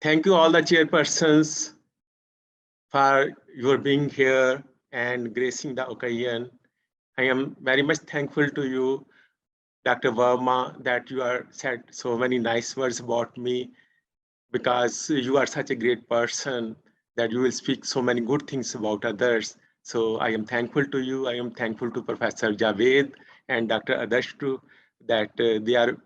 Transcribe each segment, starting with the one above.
Thank you all the chairpersons for your being here and gracing the occasion. I am very much thankful to you, Dr. Verma, that you are said so many nice words about me because you are such a great person that you will speak so many good things about others. So I am thankful to you. I am thankful to Professor Javed and Dr. Adarsh too, that they are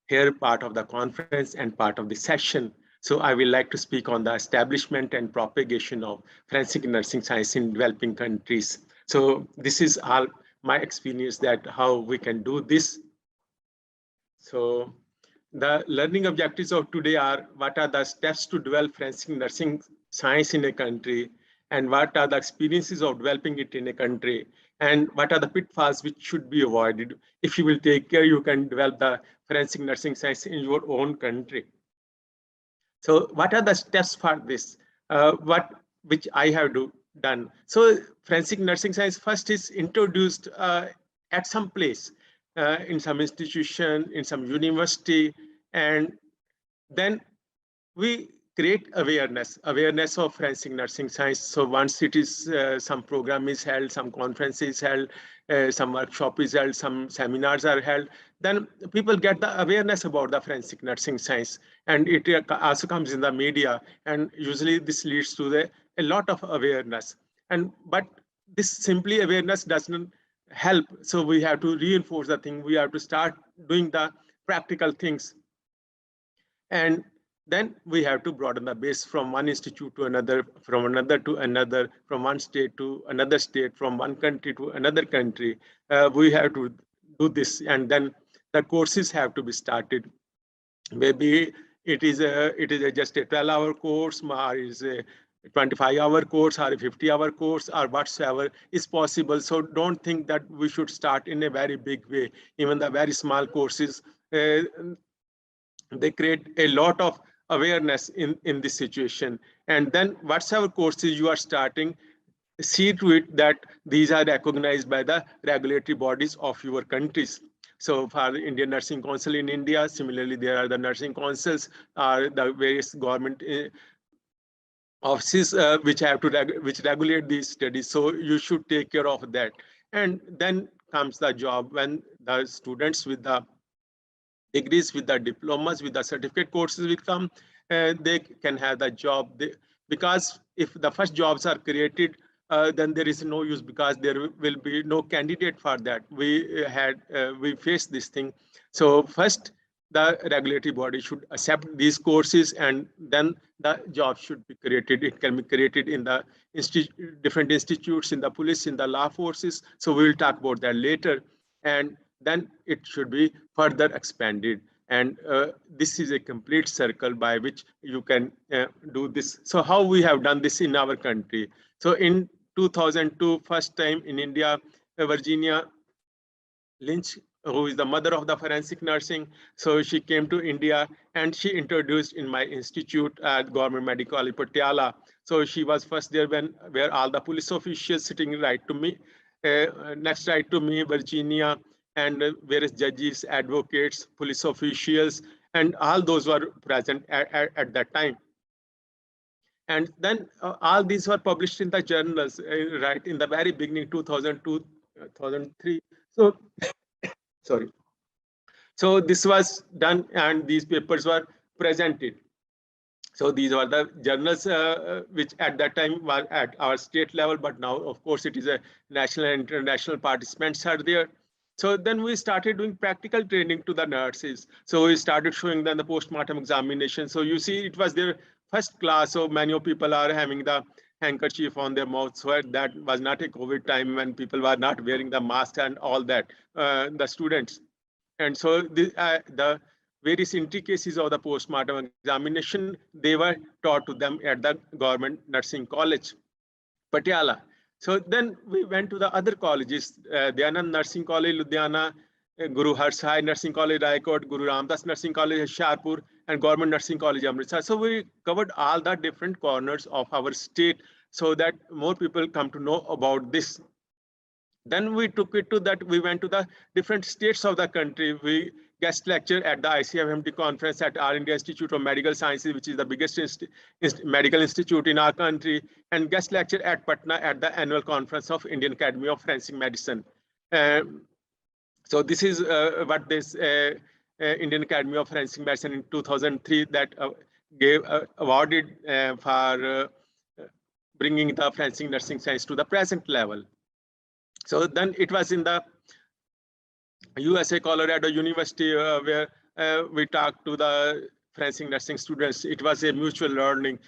here part of the conference and part of the session. So I will like to speak on the establishment and propagation of forensic nursing science in developing countries. So this is all my experience that how we can do this. So the learning objectives of today are what are the steps to develop forensic nursing science in a country, and what are the experiences of developing it in a country, and what are the pitfalls which should be avoided. If you will take care, you can develop the forensic nursing science in your own country. So what are the steps for this? Which I have done. So forensic nursing science first is introduced at some place, in some institution, in some university, and then we create awareness of forensic nursing science. So once it is some program is held, some conference is held, some workshop is held, some seminars are held, then people get the awareness about the forensic nursing science, and it also comes in the media, and usually this leads to a lot of awareness. And but this simply awareness doesn't help. So we have to reinforce the thing. We have to start doing the practical things, and then we have to broaden the base from one institute to another, from another to another, from one state to another state, from one country to another country. We have to do this, and then the courses have to be started. Maybe it is just a 12-hour course, or is a 25-hour course, or a 50-hour course, or whatsoever is possible. So don't think that we should start in a very big way. Even the very small courses, they create a lot of awareness in this situation. And then whatever courses you are starting, see to it that these are recognized by the regulatory bodies of your countries. So for the Indian Nursing Council in India, similarly, there are the nursing councils, are the various government offices which have to which regulate these studies. So you should take care of that. And then comes the job when the students with the degrees, with the diplomas, with the certificate courses will come, they can have the job. Because if the first jobs are created, then there is no use, because there will be no candidate for that. We faced this thing. So first, the regulatory body should accept these courses, and then the job should be created. It can be created in the different institutes, in the police, in the law forces. So we will talk about that later. And then it should be further expanded. And this is a complete circle by which you can do this. So how we have done this in our country? So in 2002, first time in India, Virginia Lynch, who is the mother of the forensic nursing, so she came to India and she introduced in my institute at Government Medical College Patiala. So she was first there where all the police officials sitting right to me, next right to me, Virginia, and various judges, advocates, police officials, and all those were present at that time. And then all these were published in the journals, right in the very beginning, 2002, 2003. So, sorry. So this was done, and these papers were presented. So these were the journals which at that time were at our state level, but now, of course, it is a national and international participants are there. So then we started doing practical training to the nurses. So we started showing them the postmortem examination. So you see, it was their first class. So many people are having the handkerchief on their mouth. So that was not a COVID time when people were not wearing the mask and all that, the students. And so the various intricacies of the postmortem examination, they were taught to them at the Government Nursing College, Patiala. So then we went to the other colleges, Dayanand Nursing College, Ludhiana, Guru Har Sahai Nursing College, Raikot, Guru Ramdas Nursing College, Hoshiarpur, and Government Nursing College, Amritsar. So we covered all the different corners of our state so that more people come to know about this. Then we took it to that, we went to the different states of the country. We guest lecture at the ICFMT conference at All India Institute of Medical Sciences, which is the biggest medical institute in our country, and guest lecture at Patna at the annual conference of Indian Academy of Forensic Medicine. So this is what this Indian Academy of Forensic Medicine in 2003 that gave awarded for bringing the forensic nursing science to the present level. So then it was in the USA Colorado University where we talked to the forensic nursing students. It was a mutual learning,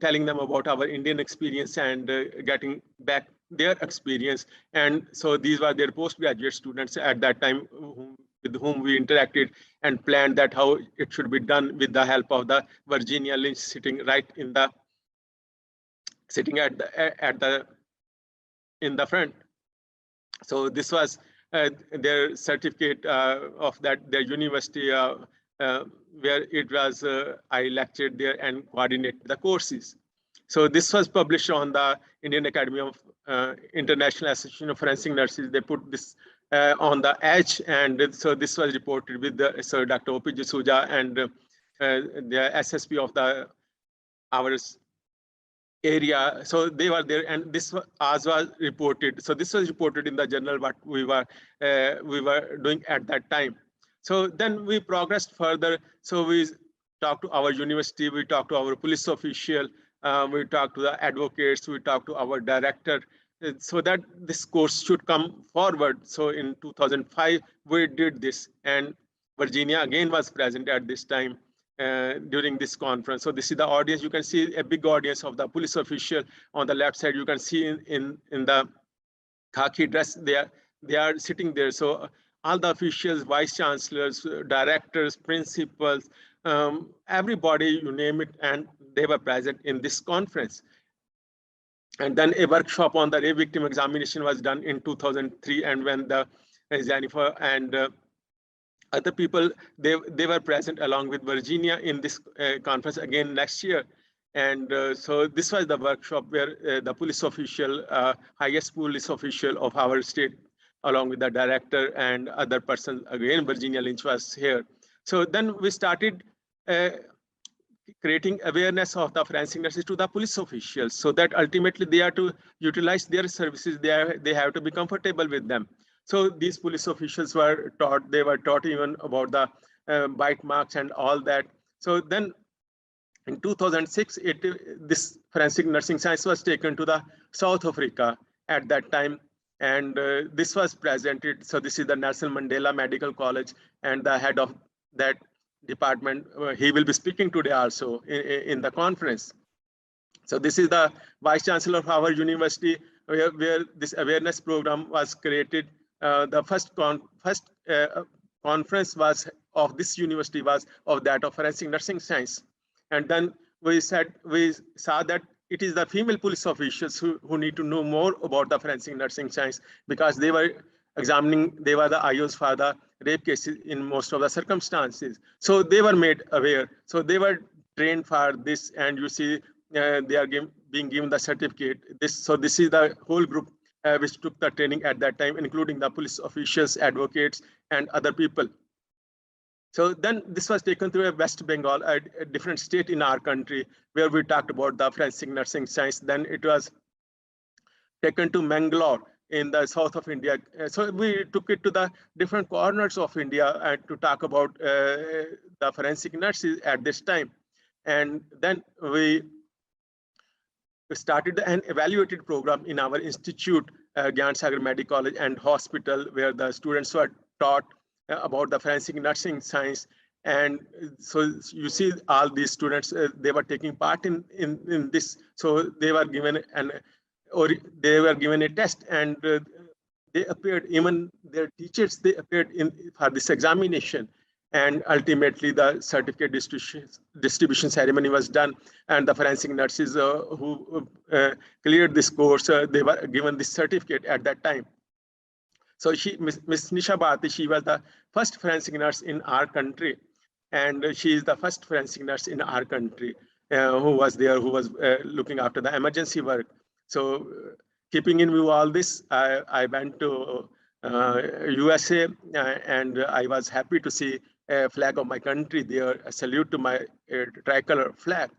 telling them about our Indian experience and getting back their experience. And so these were their postgraduate students at that time with whom we interacted and planned that how it should be done with the help of the Virginia Lynch sitting right in the in the front. So this was their certificate of that their university where it was I lectured there and coordinated the courses. So this was published on the Indian Academy of International Association of Forensic Nurses. They put this on the edge, and so this was reported with the Sir Dr. O.P. Jasuja and the SSP of the our area. So they were there, and this was reported. So this was reported in the journal what we were doing at that time. So then we progressed further. So we talked to our university, we talked to our police official, we talked to the advocates, we talked to our director, so that this course should come forward. So in 2005, we did this, and Virginia again was present at this time during this conference. So this is the audience. You can see a big audience of the police official on the left side. You can see in the khaki dress, they are sitting there. So all the officials, vice chancellors, directors, principals, everybody, you name it, and they were present in this conference. And then a workshop on the rape victim examination was done in 2003, and when the Jennifer and other people, they were present along with Virginia in this conference again next year. And so this was the workshop where the police official, highest police official of our state, along with the director and other persons, again, Virginia Lynch was here. So then we started creating awareness of the forensic nurses to the police officials, so that ultimately they are to utilize their services, they have to be comfortable with them. So these police officials were taught, they were taught even about the bite marks and all that. So then in 2006, this forensic nursing science was taken to the South Africa at that time. And this was presented. So this is the Nelson Mandela Medical College, and the head of that department, he will be speaking today also in the conference. So this is the vice chancellor of our university, where this awareness program was created. The first conference was of this university was of that of forensic nursing science. And then we saw that it is the female police officials who need to know more about the forensic nursing science, because they were examining, they were the IOs for the rape cases in most of the circumstances. So they were made aware. So they were trained for this, and you see they are being given the certificate. So this is the whole group which took the training at that time, including the police officials, advocates, and other people. So then this was taken to West Bengal, a different state in our country, where we talked about the forensic nursing science. Then it was taken to Mangalore in the south of India. So we took it to the different corners of India and to talk about the forensic nurses at this time. And then we started an evaluated program in our institute, Gyan Sagar Medical College and Hospital, where the students were taught about the forensic nursing science. And so you see all these students, they were taking part in this. So they were given a test, and they appeared, even their teachers, they appeared for this examination. And ultimately the certificate distribution ceremony was done, and the forensic nurses who cleared this course, they were given this certificate at that time. So Miss Nisha Bharti, she was the first forensic nurse in our country, and she is the first forensic nurse in our country who was looking after the emergency work. So keeping in view all this, I went to USA, and I was happy to see a flag of my country there, a salute to my tricolor flag.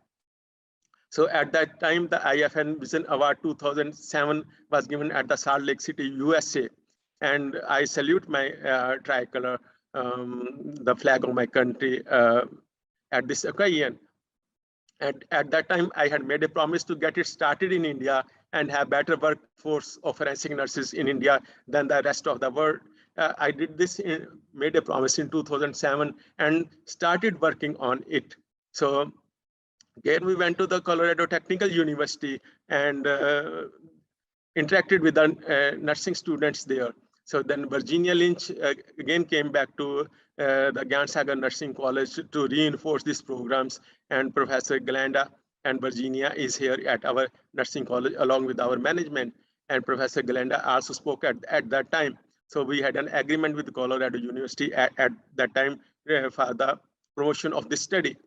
So at that time, the IFN Vision Award 2007 was given at the Salt Lake City, USA. And I salute my tricolor, the flag of my country at this occasion. And at that time, I had made a promise to get it started in India and have better workforce of forensic nurses in India than the rest of the world. I did this, made a promise in 2007 and started working on it. So again, we went to the Colorado Technical University and interacted with the nursing students there. So then Virginia Lynch again came back to the Gyan Nursing College to reinforce these programs, and Professor Glenda and Virginia is here at our nursing college along with our management, and Professor Glenda also spoke at that time. So we had an agreement with Colorado University at that time for the promotion of this study.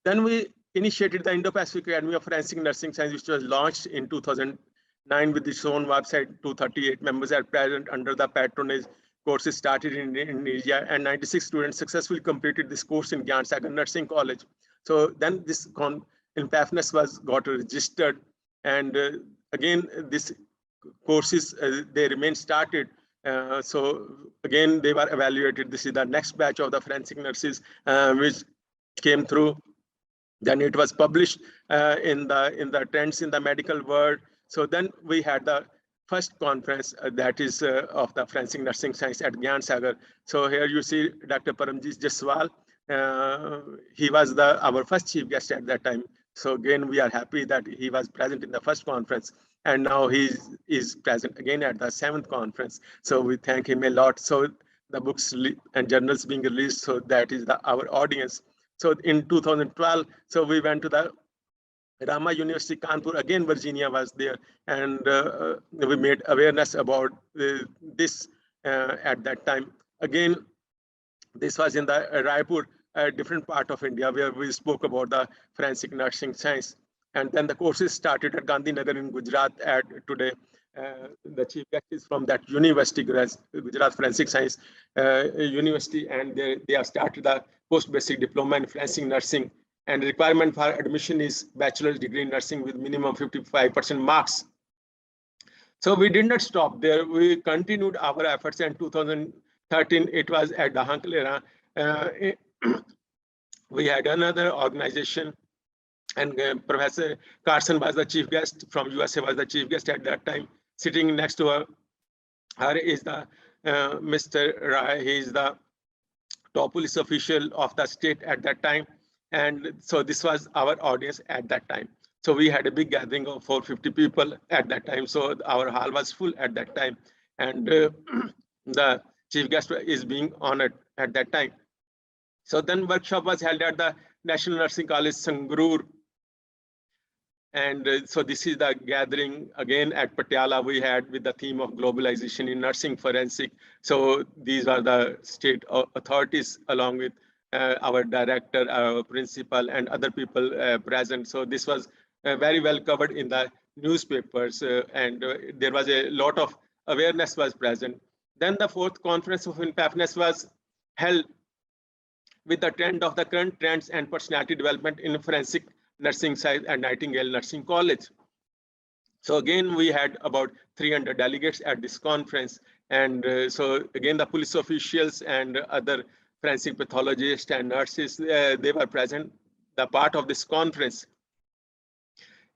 Then we initiated the Indo-Pacific Academy of Forensic Nursing Science, which was launched in 2009 with its own website. 238 members are present under the patronage. Courses started in India, and 96 students successfully completed this course in Gyan Sagar Nursing College. So then this in PAFNS was got registered, and again this courses they remain started. So again they were evaluated. This is the next batch of the forensic nurses which came through. Then it was published in the Trends in the Medical World. So then we had the first conference that is of the forensic nursing science at Gyan Sagar. So here you see Dr. Paramjit Jaswal. He was our first chief guest at that time. So again, we are happy that he was present in the first conference, and now he is present again at the 7th conference. So we thank him a lot. So the books and journals being released, so that is our audience. So in 2012, so we went to the Rama University, Kanpur. Again, Virginia was there, and we made awareness about this at that time. Again, this was in the Raipur, a different part of India, where we spoke about the forensic nursing science. And then the courses started at Gandhinagar in Gujarat today. The chief guest is from that university, Gujarat Forensic Science University, and they have started the post-basic diploma in forensic nursing. And the requirement for admission is bachelor's degree in nursing with minimum 55% marks. So we did not stop there. We continued our efforts. In 2013, it was at Dahankalera. We had another organization, and Professor Carson was the chief guest from USA, was the chief guest at that time. Sitting next to her is the Mr. Rai. He is the top police official of the state at that time. And so this was our audience at that time. So we had a big gathering of 450 people at that time. So our hall was full at that time. And the chief guest is being honored at that time. So then workshop was held at the National Nursing College, Sangrur. And so this is the gathering again at Patiala we had with the theme of globalization in nursing forensic. So these are the state authorities along with our director, our principal, and other people present. So this was very well covered in the newspapers, and there was a lot of awareness was present. Then the 4th conference of INPAFNES was held with the trend of the current trends and personality development in forensic nursing science at Nightingale Nursing College. So again, we had about 300 delegates at this conference. And so again, the police officials and other forensic pathologists and nurses, they were present, the part of this conference.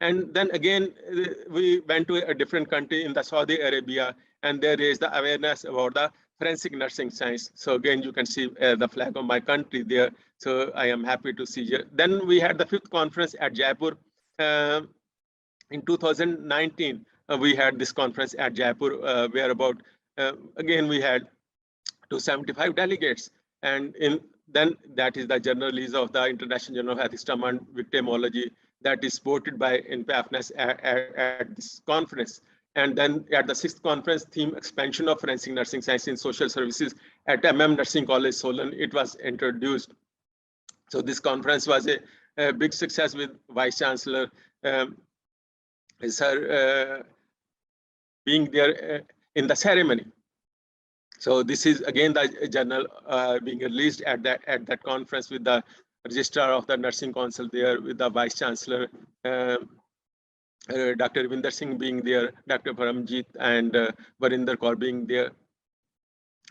And then again, we went to a different country in the Saudi Arabia, and there is the awareness about the forensic nursing science. So again, you can see the flag of my country there. So I am happy to see you. Then we had the 5th conference at Jaipur. In 2019, we had this conference at Jaipur, where about, again, we had 275 delegates. And then that is the journal release of the International Journal of Ethics and Victimology that is supported by INPAFNES at this conference. And then at the 6th conference, theme expansion of forensic nursing science in social services at Nursing College, Solon, it was introduced. So this conference was a big success with Vice Chancellor sir being there in the ceremony. So this is again the journal being released at that conference with the registrar of the nursing council there, with the vice chancellor, Dr. Ravinder Singh being there, Dr. Paramjit and Varinder Kaur being there.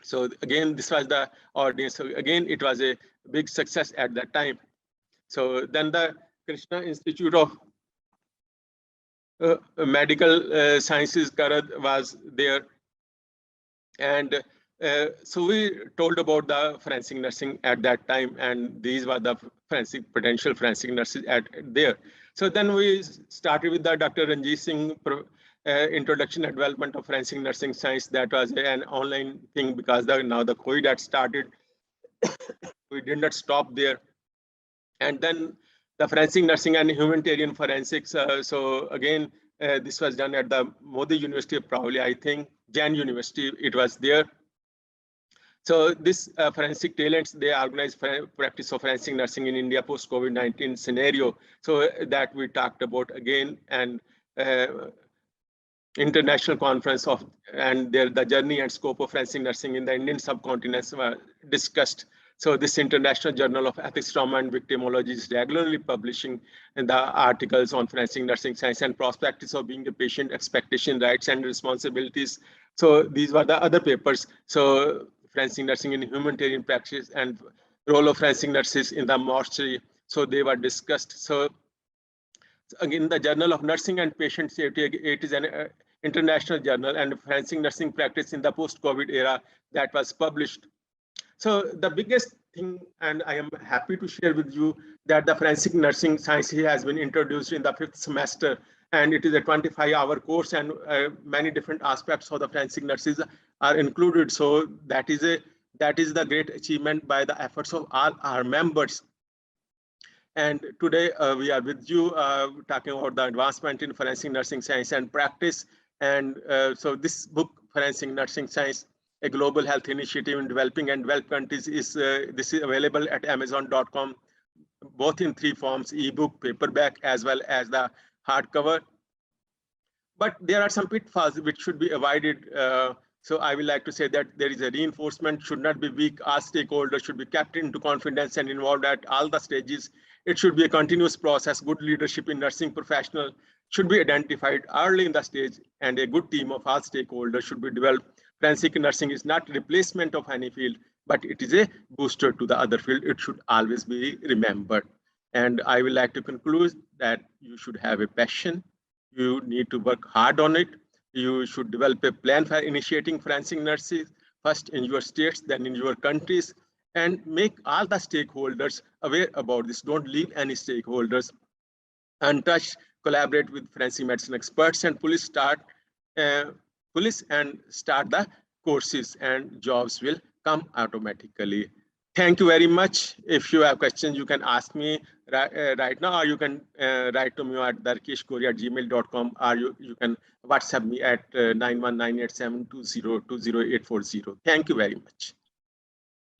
So again, this was the audience. So again, it was a big success at that time. So then the Krishna Institute of Medical Sciences, Karad, was there. And so we told about the forensic nursing at that time, and these were the potential forensic nurses at there. So then we started with the Dr. Ranjit Singh introduction and development of forensic nursing science. That was an online thing because now the COVID had started. We did not stop there. And then the forensic nursing and humanitarian forensics. So again, this was done at the Modi University, probably, I think, Jain University, it was there. So this forensic talents, they organize practice of forensic nursing in India post-COVID-19 scenario. So that we talked about again, and international conference of, and the journey and scope of forensic nursing in the Indian subcontinent were discussed. So this International Journal of Ethics, Trauma and Victimology is regularly publishing in the articles on forensic nursing science and prospects of being a patient, expectation, rights and responsibilities. So these were the other papers. So forensic nursing in humanitarian practice and role of forensic nurses in the mortuary. So they were discussed. So again, the Journal of Nursing and Patient Safety, it is an international journal, and forensic nursing practice in the post-COVID era that was published. So the biggest thing, and I am happy to share with you, that the forensic nursing science has been introduced in the 5th semester, and it is a 25-hour course, and many different aspects of the forensic nurses are included. So that is the great achievement by the efforts of all our members. And today we are with you talking about the advancement in forensic nursing science and practice. And so this book, Forensic Nursing Science, a global health initiative in developing and developed countries, this is available at Amazon.com, both in 3 forms: ebook, paperback, as well as the hardcover. But there are some pitfalls which should be avoided. So I would like to say that there is a reinforcement, should not be weak. All stakeholders should be kept into confidence and involved at all the stages. It should be a continuous process. Good leadership in nursing professional should be identified early in the stage, and a good team of all stakeholders should be developed. Forensic nursing is not replacement of any field, but it is a booster to the other field. It should always be remembered. And I would like to conclude that you should have a passion. You need to work hard on it. You should develop a plan for initiating forensic nurses, first in your states, then in your countries, and make all the stakeholders aware about this. Don't leave any stakeholders untouched. Collaborate with forensic medicine experts and police and start the courses, and jobs will come automatically. Thank you very much. If you have questions, you can ask me right now, or you can write to me at darkeshkori@gmail.com, or you can WhatsApp me at 9198720200840. Thank you very much.